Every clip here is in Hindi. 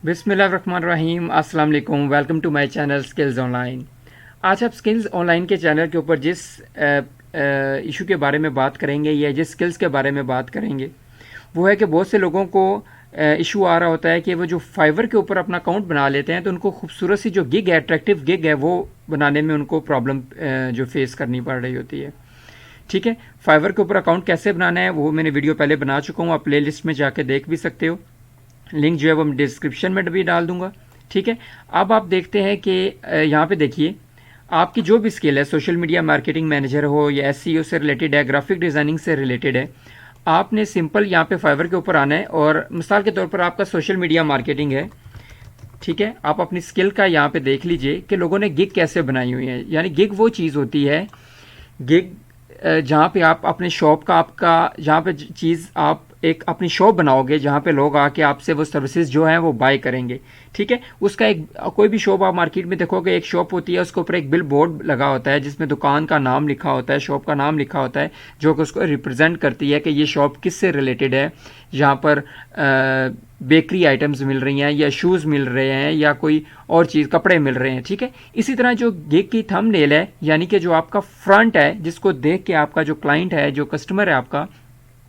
बिस्मिल्लाहिर्रहमानिर्रहीम। अस्सलाम वालेकुम। Welcome to my channel skills online. आज आप स्किल्स ऑनलाइन के चैनल के ऊपर जिस इशू के बारे में बात करेंगे या जिस स्किल्स के बारे में बात करेंगे वो है कि बहुत से लोगों को इशू आ रहा होता है कि वो जो फाइवर के ऊपर अपना अकाउंट बना लेते हैं तो उनको खूबसूरत सी जो गिग है, अट्रैक्टिव गिग है, वो बनाने में उनको प्रॉब्लम जो फेस करनी पड़ रही होती है। ठीक है, फाइवर के ऊपर अकाउंट कैसे बनाना है वो मैंने वीडियो पहले बना चुका हूँ, आप प्ले लिस्ट में जाके देख भी सकते हो। लिंक जो है वो मैं डिस्क्रिप्शन में भी डाल दूंगा। ठीक है, अब आप देखते हैं कि यहाँ पे देखिए, आपकी जो भी स्किल है, सोशल मीडिया मार्केटिंग मैनेजर हो या एसईओ से रिलेटेड है, ग्राफिक डिज़ाइनिंग से रिलेटेड है, आपने सिंपल यहाँ पे फाइवर के ऊपर आना है और मिसाल के तौर पर आपका सोशल मीडिया मार्केटिंग है। ठीक है, आप अपनी स्किल का यहाँ पे देख लीजिए कि लोगों ने गिग कैसे बनाई हुई है। यानी गिग वो चीज़ होती है, गिग जहाँ पे आप अपने शॉप का, आपका जहाँ पे चीज़ आप एक अपनी शॉप बनाओगे जहाँ पे लोग आके आपसे वो सर्विसेज जो हैं वो बाय करेंगे। ठीक है, उसका एक कोई भी शॉप आप मार्केट में देखोगे, एक शॉप होती है, उसके ऊपर एक बिल बोर्ड लगा होता है जिसमें दुकान का नाम लिखा होता है, शॉप का नाम लिखा होता है, जो कि उसको रिप्रेजेंट करती है कि ये शॉप किससे रिलेटेड है। यहाँ पर बेकरी आइटम्स मिल रही हैं या शूज़ मिल रहे हैं या कोई और चीज़, कपड़े मिल रहे हैं। ठीक है, इसी तरह जो गिग की थंबनेल है, यानी कि जो आपका फ्रंट है, जिसको देख के आपका जो क्लाइंट है, जो कस्टमर है आपका,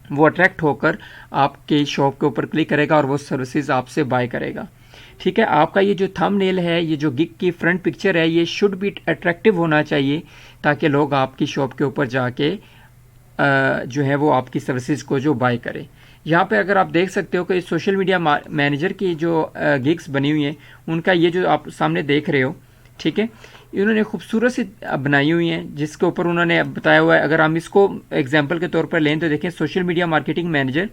वो अट्रैक्ट होकर आपके शॉप के ऊपर क्लिक करेगा और वो सर्विसेज आपसे बाय करेगा। ठीक है, आपका ये जो थंबनेल है, ये जो गिग की फ्रंट पिक्चर है, ये शुड बी अट्रैक्टिव होना चाहिए ताकि लोग आपकी शॉप के ऊपर जाके जो है वो आपकी सर्विसेज को जो बाय करें। यहाँ पे अगर आप देख सकते हो कि सोशल मीडिया मैनेजर की जो गिग्स बनी हुई हैं, उनका ये जो आप सामने देख रहे हो, ठीक है, इन्होंने खूबसूरत सी बनाई हुई हैं जिसके ऊपर उन्होंने बताया हुआ है। अगर हम इसको एग्जांपल के तौर पर लें तो देखें, सोशल मीडिया मार्केटिंग मैनेजर,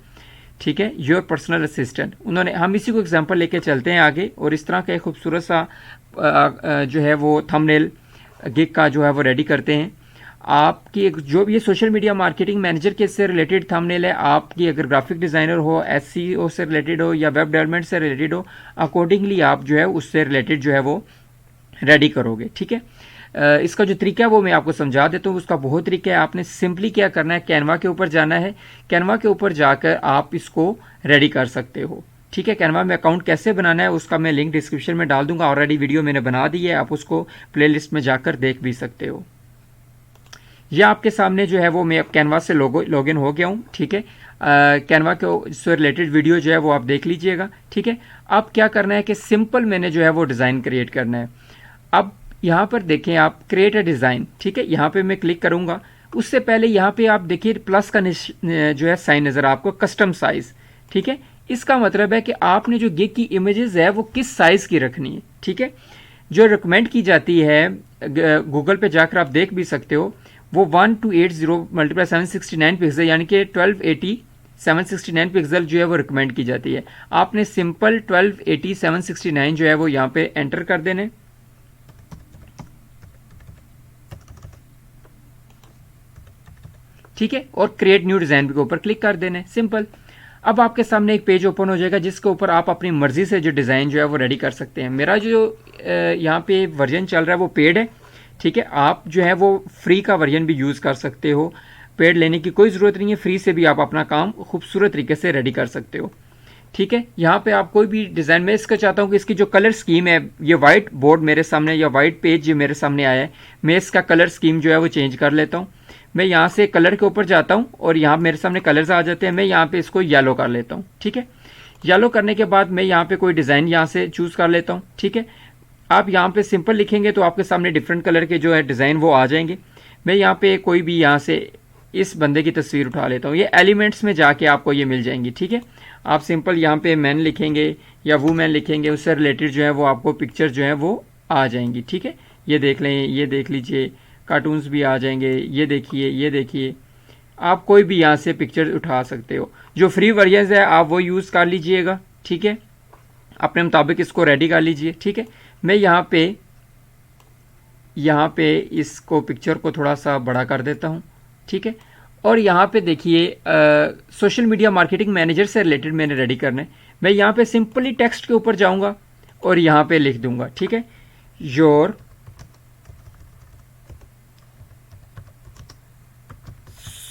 ठीक है, योर पर्सनल असिस्टेंट, उन्होंने, हम इसी को एग्जांपल लेके चलते हैं आगे और इस तरह का एक खूबसूरत सा जो है वो थंबनेल गिग का जो है वो रेडी करते हैं। आपकी एक जो भी ये सोशल मीडिया मार्केटिंग मैनेजर के से रिलेटेड थंबनेल है, आपकी अगर ग्राफिक डिज़ाइनर हो, एसईओ से रिलेटेड हो या वेब डेवलपमेंट से रिलेटेड हो, अकॉर्डिंगली आप जो है उससे रिलेटेड जो है वो रेडी करोगे। ठीक है, इसका जो तरीका है वो मैं आपको समझा देता हूँ। उसका बहुत तरीका है। आपने सिंपली क्या करना है, कैनवा के ऊपर जाना है, कैनवा के ऊपर जाकर आप इसको रेडी कर सकते हो। ठीक है, कैनवा में अकाउंट कैसे बनाना है उसका मैं लिंक डिस्क्रिप्शन में डाल दूंगा, ऑलरेडी वीडियो मैंने बना दी है, आप उसको प्लेलिस्ट में जाकर देख भी सकते हो। ये आपके सामने जो है वो मैं कैनवा से लॉगिन हो गया हूँ। ठीक है, कैनवा के से रिलेटेड वीडियो जो है वो आप देख लीजिएगा। ठीक है, अब क्या करना है कि सिंपल मैंने जो है वो डिज़ाइन क्रिएट करना है। अब यहाँ पर देखें आप, क्रिएट अ डिज़ाइन, ठीक है, यहाँ पे मैं क्लिक करूँगा। उससे पहले यहाँ पे आप देखिए प्लस का जो है साइन नज़र आपको, कस्टम साइज़। ठीक है, इसका मतलब है कि आपने जो गिग की इमेजेस है वो किस साइज़ की रखनी है। ठीक है, जो रिकमेंड की जाती है, गूगल पे जाकर आप देख भी सकते हो, वो 1280 मल्टीप्लाई 769 पिक्सल, यानी कि 1280 769 पिक्सल जो है वो रिकमेंड की जाती है। आपने सिंपल 1280 769 जो है वो यहाँ पे एंटर कर देने। ठीक है, और क्रिएट न्यू डिज़ाइन के ऊपर क्लिक कर देने, सिंपल। अब आपके सामने एक पेज ओपन हो जाएगा जिसके ऊपर आप अपनी मर्जी से जो डिज़ाइन जो है वो रेडी कर सकते हैं। मेरा जो यहाँ पे वर्जन चल रहा है वो पेड है। ठीक है, आप जो है वो फ्री का वर्जन भी यूज़ कर सकते हो, पेड लेने की कोई ज़रूरत नहीं है, फ्री से भी आप अपना काम खूबसूरत तरीके से रेडी कर सकते हो। ठीक है, यहाँ पे आप कोई भी डिज़ाइन, मैं इसका चाहता हूँ कि इसकी जो कलर स्कीम है, ये वाइट बोर्ड मेरे सामने या वाइट पेज जो मेरे सामने आया है, मैं इसका कलर स्कीम जो है वो चेंज कर लेता हूँ। मैं यहाँ से कलर के ऊपर जाता हूँ और यहाँ मेरे सामने कलर्स आ जाते हैं, मैं यहाँ पे इसको येलो कर लेता हूँ। ठीक है, येलो करने के बाद मैं यहाँ पे कोई डिज़ाइन यहाँ से चूज़ कर लेता हूँ। ठीक है, आप यहाँ पे सिंपल लिखेंगे तो आपके सामने डिफरेंट कलर के जो है डिज़ाइन वो आ जाएंगे। मैं यहाँ पे कोई भी यहाँ से इस बंदे की तस्वीर उठा लेता हूँ, ये एलिमेंट्स में जाके आपको ये मिल जाएंगी। ठीक है, आप सिंपल यहाँ पे मैन लिखेंगे या वूमेन लिखेंगे, उससे रिलेटेड जो है वो आपको पिक्चर जो है वो आ जाएंगी। ठीक है, ये देख लें, ये देख लीजिए, कार्टून्स भी आ जाएंगे, ये देखिए, ये देखिए, आप कोई भी यहाँ से पिक्चर उठा सकते हो। जो फ्री वर्जन है आप वो यूज़ कर लीजिएगा। ठीक है, अपने मुताबिक इसको रेडी कर लीजिए। ठीक है, मैं यहाँ पे इसको पिक्चर को थोड़ा सा बड़ा कर देता हूँ। ठीक है, और यहाँ पे देखिए सोशल मीडिया मार्केटिंग मैनेजर से रिलेटेड मैंने रेडी करना है। मैं यहाँ पे सिंपली टेक्स्ट के ऊपर जाऊँगा और यहाँ पे लिख दूंगा। ठीक है, your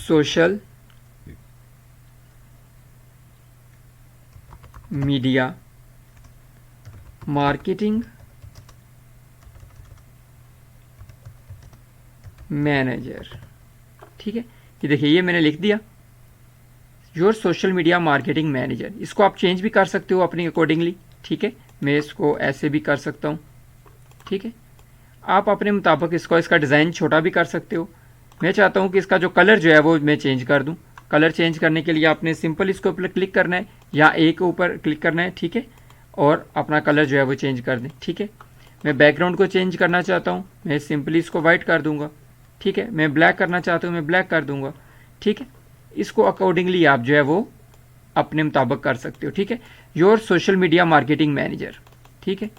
social media marketing manager. ठीक है, ये देखिए ये मैंने लिख दिया, your social media marketing manager. इसको आप चेंज भी कर सकते हो अपनी अकॉर्डिंगली। ठीक है, मैं इसको ऐसे भी कर सकता हूँ। ठीक है, आप अपने मुताबिक इसको, इसका डिज़ाइन छोटा भी कर सकते हो। मैं चाहता हूँ कि इसका जो कलर जो है वो मैं चेंज कर दूँ। कलर चेंज करने के लिए आपने सिंपल इसके ऊपर क्लिक करना है या ए के ऊपर क्लिक करना है। ठीक है, और अपना कलर जो है वो चेंज कर दें। ठीक है, मैं बैकग्राउंड को चेंज करना चाहता हूँ, मैं सिंपली इसको वाइट कर दूंगा। ठीक है, मैं ब्लैक करना चाहता हूँ, मैं ब्लैक कर दूंगा। ठीक है, इसको अकॉर्डिंगली आप जो है वो अपने मुताबिक कर सकते हो। ठीक है, your social media marketing manager. ठीक है,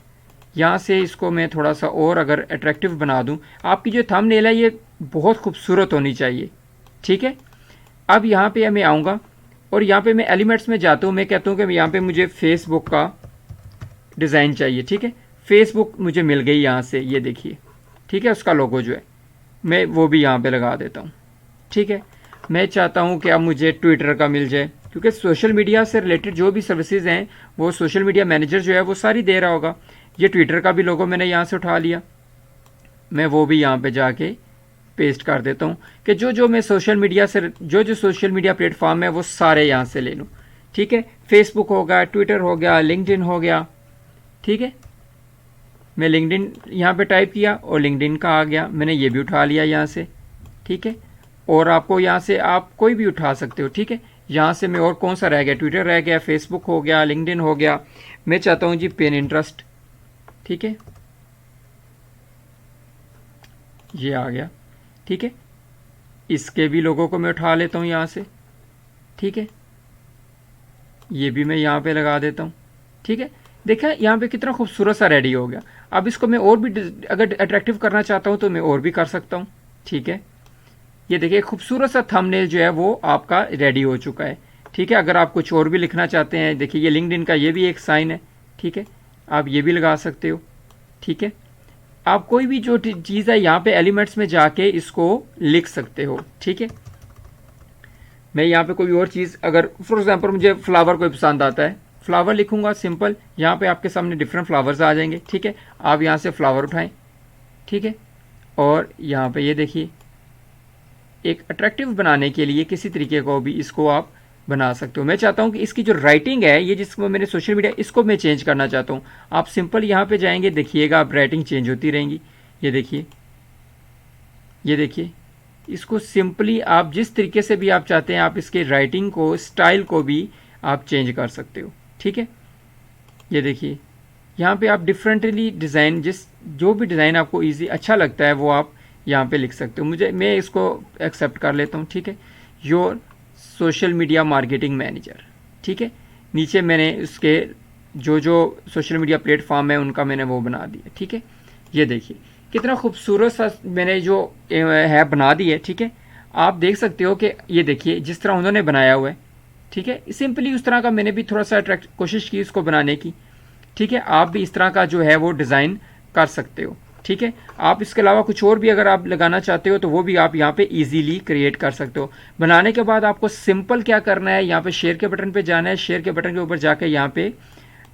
यहाँ से इसको मैं थोड़ा सा और अगर अट्रैक्टिव बना दूँ, आपकी जो थंबनेल है ये बहुत खूबसूरत होनी चाहिए। ठीक है, अब यहाँ पे मैं आऊँगा और यहाँ पे मैं एलिमेंट्स में जाता हूँ। मैं कहता हूँ कि यहाँ पे मुझे फेसबुक का डिज़ाइन चाहिए। ठीक है, फेसबुक मुझे मिल गई यहाँ से, ये देखिए। ठीक है, उसका लोगो जो है मैं वो भी यहाँ पे लगा देता हूँ। ठीक है, मैं चाहता हूँ कि अब मुझे ट्विटर का मिल जाए, क्योंकि सोशल मीडिया से रिलेटेड जो भी सर्विसेज हैं वो सोशल मीडिया मैनेजर जो है वो सारी दे रहा होगा। ये ट्विटर का भी लोगो मैंने यहाँ से उठा लिया, मैं वो भी यहाँ पे जाके पेस्ट कर देता हूँ कि जो मैं सोशल मीडिया से जो सोशल मीडिया प्लेटफॉर्म है वो सारे यहाँ से ले लूँ। ठीक है, फेसबुक हो गया, ट्विटर हो गया, लिंक्डइन हो गया। ठीक है, मैं लिंक्डइन यहाँ पे टाइप किया और लिंक्डइन का आ गया, मैंने ये भी उठा लिया यहाँ से। ठीक है, और आपको यहाँ से आप कोई भी उठा सकते हो। ठीक है, यहाँ से मैं और कौन सा रह गया, ट्विटर रह गया, फेसबुक हो गया, लिंक्डइन हो गया। मैं चाहता हूँ जी पिनिंटरेस्ट। ठीक है, ये आ गया। ठीक है, इसके भी लोगों को मैं उठा लेता हूँ यहाँ से। ठीक है, ये भी मैं यहाँ पे लगा देता हूँ। ठीक है, देखा यहाँ पे कितना खूबसूरत सा रेडी हो गया। अब इसको मैं और भी अगर अट्रैक्टिव करना चाहता हूँ तो मैं और भी कर सकता हूँ। ठीक है, ये देखिए खूबसूरत सा थंबनेल जो है वो आपका रेडी हो चुका है। ठीक है, अगर आप कुछ और भी लिखना चाहते हैं, देखिए ये लिंक्डइन का ये भी एक साइन है। ठीक है, आप ये भी लगा सकते हो। ठीक है, आप कोई भी जो चीज़ है यहाँ पे एलिमेंट्स में जाके इसको लिख सकते हो। ठीक है, मैं यहाँ पे कोई और चीज़, अगर फॉर एग्जांपल मुझे फ्लावर कोई पसंद आता है, फ्लावर लिखूंगा सिंपल, यहाँ पे आपके सामने डिफरेंट फ्लावर्स आ जाएंगे। ठीक है, आप यहाँ से फ्लावर उठाएं। ठीक है, और यहाँ पे ये देखिए एक अट्रैक्टिव बनाने के लिए किसी तरीके को भी इसको आप बना सकते हो। मैं चाहता हूँ कि इसकी जो राइटिंग है, ये जिसको मैंने सोशल मीडिया, इसको मैं चेंज करना चाहता हूँ। आप सिंपल यहाँ पे जाएंगे, देखिएगा आप राइटिंग चेंज होती रहेंगी। ये देखिए, ये देखिए, इसको सिंपली आप जिस तरीके से भी आप चाहते हैं, आप इसके राइटिंग को, स्टाइल को भी आप चेंज कर सकते हो। ठीक है, ये देखिए यहाँ पे आप डिफरेंटली डिज़ाइन, जो भी डिज़ाइन आपको ईजी अच्छा लगता है वो आप यहाँ पे लिख सकते हो। मैं इसको एक्सेप्ट कर लेता हूँ। ठीक है, your social media marketing manager. ठीक है, नीचे मैंने उसके जो सोशल मीडिया प्लेटफॉर्म है उनका मैंने वो बना दिया। ठीक है, ये देखिए कितना खूबसूरत सा मैंने जो है बना दी है। ठीक है, आप देख सकते हो कि ये देखिए जिस तरह उन्होंने बनाया हुआ है। ठीक है, सिंपली उस तरह का मैंने भी थोड़ा सा कोशिश की इसको बनाने की। ठीक है, आप भी इस तरह का जो है वो डिज़ाइन कर सकते हो। ठीक है, आप इसके अलावा कुछ और भी अगर आप लगाना चाहते हो तो वो भी आप यहाँ पे इजीली क्रिएट कर सकते हो। बनाने के बाद आपको सिंपल क्या करना है, यहाँ पे शेयर के बटन पे जाना है। शेयर के बटन के ऊपर जाके यहाँ पे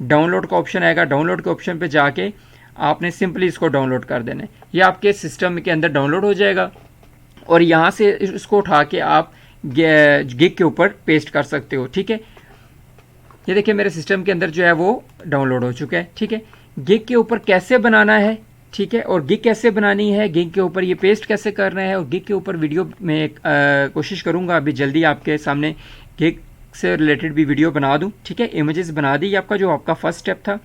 डाउनलोड का ऑप्शन आएगा, डाउनलोड के ऑप्शन पे जाके आपने सिंपली इसको डाउनलोड कर देना है। ये आपके सिस्टम के अंदर डाउनलोड हो जाएगा और यहाँ से इसको उठा के आप गिग के ऊपर पेस्ट कर सकते हो। ठीक है, ये देखिए मेरे सिस्टम के अंदर जो है वो डाउनलोड हो चुका है। ठीक है, गिग के ऊपर कैसे बनाना है, ठीक है, और गिग कैसे बनानी है, गिग के ऊपर ये पेस्ट कैसे करना है, और गिग के ऊपर वीडियो में कोशिश करूँगा अभी जल्दी आपके सामने गिग से रिलेटेड भी वीडियो बना दूँ। ठीक है, इमेजेस बना दी आपका जो आपका फर्स्ट स्टेप था।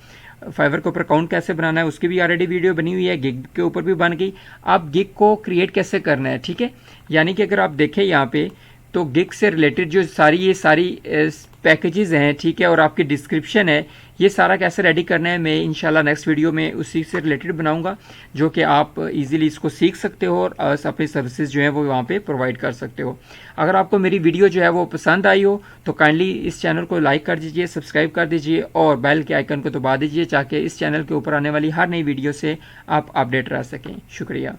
फाइवर के ऊपर अकाउंट कैसे बनाना है उसकी भी ऑलरेडी वीडियो बनी हुई है, गिग के ऊपर भी बन गई। आप गिग को क्रिएट कैसे करना है, ठीक है, यानी कि अगर आप देखें यहाँ पे तो गिग से रिलेटेड जो ये सारी पैकेजेस हैं, ठीक है, और आपकी डिस्क्रिप्शन है, ये सारा कैसे रेडी करना है मैं इंशाल्लाह नेक्स्ट वीडियो में उसी से रिलेटेड बनाऊंगा, जो कि आप इजीली इसको सीख सकते हो और अपनी सर्विसेज जो है वो वहाँ पे प्रोवाइड कर सकते हो। अगर आपको मेरी वीडियो जो है वो पसंद आई हो तो काइंडली इस चैनल को लाइक कर दीजिए, सब्सक्राइब कर दीजिए और बेल के आइकन को दबा दीजिए ताकि इस चैनल के ऊपर आने वाली हर नई वीडियो से आप अपडेट रह सकें। शुक्रिया।